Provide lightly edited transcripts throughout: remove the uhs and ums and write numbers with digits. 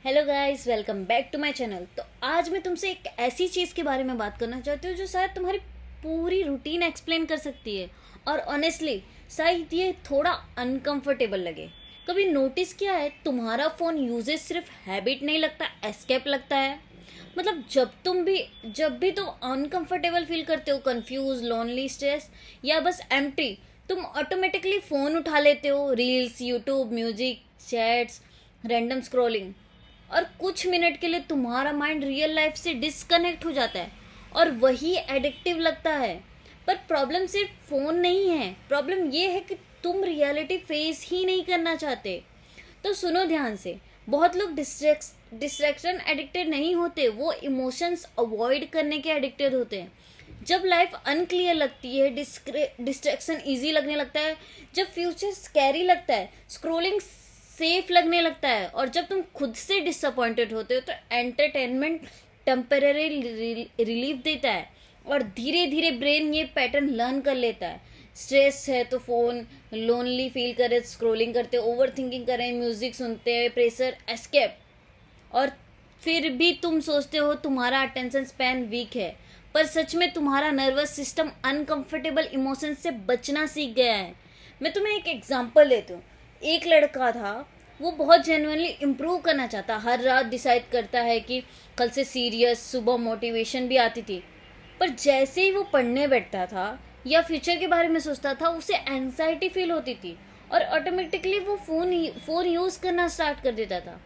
Hello guys, welcome back to my channel. तो आज मैं तुमसे एक ऐसी चीज़ के बारे में बात करना चाहती हूँ जो शायद तुम्हारी पूरी रूटीन एक्सप्लेन कर सकती है। और ऑनेस्टली शायद ये थोड़ा अनकंफर्टेबल लगे। कभी नोटिस किया है तुम्हारा फ़ोन यूजेज सिर्फ हैबिट नहीं लगता, एस्केप लगता है। मतलब जब भी तुम अनकंफर्टेबल फील करते हो, कंफ्यूज, लोनली, स्ट्रेस या बस एम्प्टी, तुम ऑटोमेटिकली फ़ोन उठा लेते हो। Reels, YouTube, music, chats, random scrolling, और कुछ मिनट के लिए तुम्हारा माइंड रियल लाइफ से डिस्कनेक्ट हो जाता है और वही एडिक्टिव लगता है। पर प्रॉब्लम सिर्फ फ़ोन नहीं है, प्रॉब्लम ये है कि तुम रियलिटी फेस ही नहीं करना चाहते। तो सुनो ध्यान से, बहुत लोग डिस्ट्रैक्शन एडिक्टेड नहीं होते, वो इमोशंस अवॉइड करने के एडिक्टेड होते हैं। जब लाइफ अनक्लियर लगती है, डिस्ट्रैक्शन इजी लगने लगता है, जब फ्यूचर स्कैरी लगता है, स्क्रोलिंग सेफ लगने लगता है, और जब तुम खुद से डिसअपॉइंटेड होते हो तो एंटरटेनमेंट टेम्पररी रिलीफ देता है और धीरे धीरे ब्रेन ये पैटर्न लर्न कर लेता है। स्ट्रेस है तो फ़ोन, लोनली फील करे स्क्रोलिंग करते, ओवर थिंकिंग करें, म्यूज़िक सुनते हैं, प्रेशर, एस्केप। और फिर भी तुम सोचते हो तुम्हारा अटेंशन स्पैन वीक है, पर सच में तुम्हारा नर्वस सिस्टम अनकंफर्टेबल इमोशंस से बचना सीख गया है। मैं तुम्हें एक एग्जांपल देती हूँ। एक लड़का था, वो बहुत जेन्युइनली इम्प्रूव करना चाहता, हर रात डिसाइड करता है कि कल से सीरियस, सुबह मोटिवेशन भी आती थी, पर जैसे ही वो पढ़ने बैठता था या फ्यूचर के बारे में सोचता था, उसे एंजाइटी फील होती थी और ऑटोमेटिकली वो फ़ोन यूज़ करना स्टार्ट कर देता था।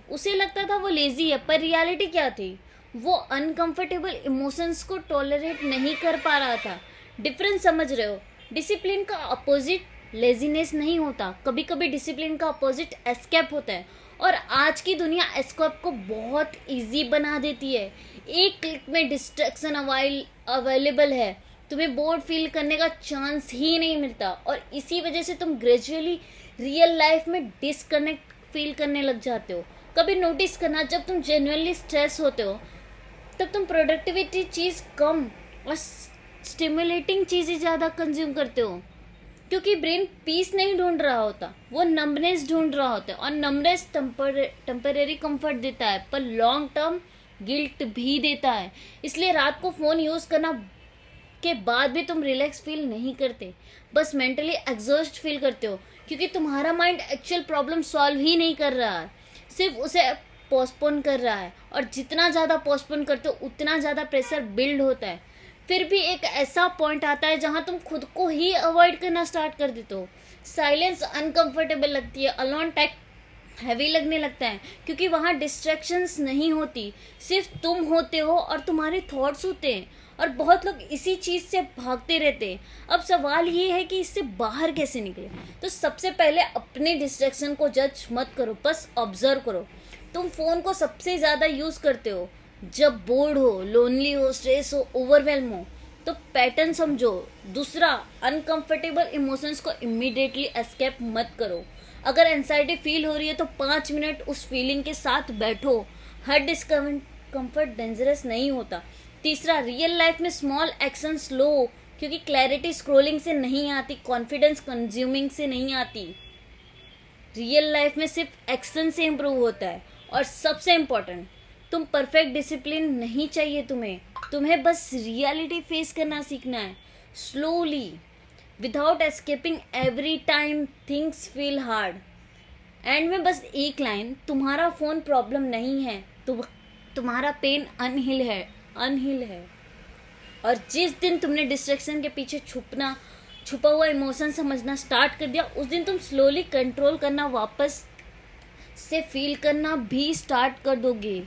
उसे लगता था वो लेज़ी है, पर रियलिटी क्या थी, वो अनकंफर्टेबल इमोशंस को टॉलरेट नहीं कर पा रहा था। डिफरेंस समझ रहे हो? डिसिप्लिन का अपोजिट लेजीनेस नहीं होता, कभी कभी डिसिप्लिन का अपोजिट एस्केप होता है। और आज की दुनिया एस्केप को बहुत इजी बना देती है। एक क्लिक में डिस्ट्रैक्शन अवेलेबल है, तुम्हें बोर्ड फील करने का चांस ही नहीं मिलता, और इसी वजह से तुम ग्रेजुअली रियल लाइफ में डिस्कनेक्ट फील करने लग जाते हो। कभी नोटिस करना, जब तुम जेन्युइनली स्ट्रेस होते हो तब तुम प्रोडक्टिविटी चीज़ कम और स्टिमुलेटिंग चीज़ें ज़्यादा कंज्यूम करते हो, क्योंकि ब्रेन पीस नहीं ढूंढ रहा होता, वो नंबनेस ढूंढ रहा होता है। और नंबनेस टेम्परेरी कंफर्ट देता है, पर लॉन्ग टर्म गिल्ट भी देता है। इसलिए रात को फ़ोन यूज़ करना के बाद भी तुम रिलैक्स फील नहीं करते, बस मेंटली एग्जॉस्ट फील करते हो, क्योंकि तुम्हारा माइंड एक्चुअल प्रॉब्लम सॉल्व ही नहीं कर रहा है, सिर्फ उसे पोस्टपोन कर रहा है। और जितना ज़्यादा पोस्टपोन करते हो उतना ज़्यादा प्रेशर बिल्ड होता है। फिर भी एक ऐसा पॉइंट आता है जहाँ तुम खुद को ही अवॉइड करना स्टार्ट कर देते हो। साइलेंस अनकंफर्टेबल लगती है, अलोन टाइम हैवी लगने लगता है, क्योंकि वहाँ डिस्ट्रैक्शंस नहीं होती, सिर्फ तुम होते हो और तुम्हारे थॉट्स होते हैं। और बहुत लोग इसी चीज़ से भागते रहते हैं। अब सवाल ये है कि इससे बाहर कैसे निकले। तो सबसे पहले अपने डिस्ट्रैक्शन को जज मत करो, बस ऑब्जर्व करो। तुम फ़ोन को सबसे ज़्यादा यूज़ करते हो जब बोर्ड हो, लोनली हो, स्ट्रेस हो, ओवरवेल्म हो, तो पैटर्न समझो। दूसरा, अनकंफर्टेबल इमोशंस को इमीडिएटली एस्केप मत करो। अगर एंजाइटी फील हो रही है तो 5 मिनट उस फीलिंग के साथ बैठो। हर डिस्कम्फर्ट डेंजरस नहीं होता। तीसरा, रियल लाइफ में स्मॉल एक्शंस लो, क्योंकि क्लैरिटी स्क्रोलिंग से नहीं आती, कॉन्फिडेंस कंज्यूमिंग से नहीं आती। रियल लाइफ में सिर्फ एक्शन से इम्प्रूव होता है। और सबसे इम्पोर्टेंट, तुम परफेक्ट डिसिप्लिन नहीं चाहिए तुम्हें बस रियलिटी फेस करना सीखना है, slowly, without escaping every time things feel hard. And में बस एक लाइन, तुम्हारा फ़ोन प्रॉब्लम नहीं है, तुम्हारा पेन अनहिल है। और जिस दिन तुमने डिस्ट्रैक्शन के पीछे छुपा हुआ इमोशन समझना स्टार्ट कर दिया, उस दिन तुम स्लोली कंट्रोल करना वापस से फील करना भी स्टार्ट कर दोगे।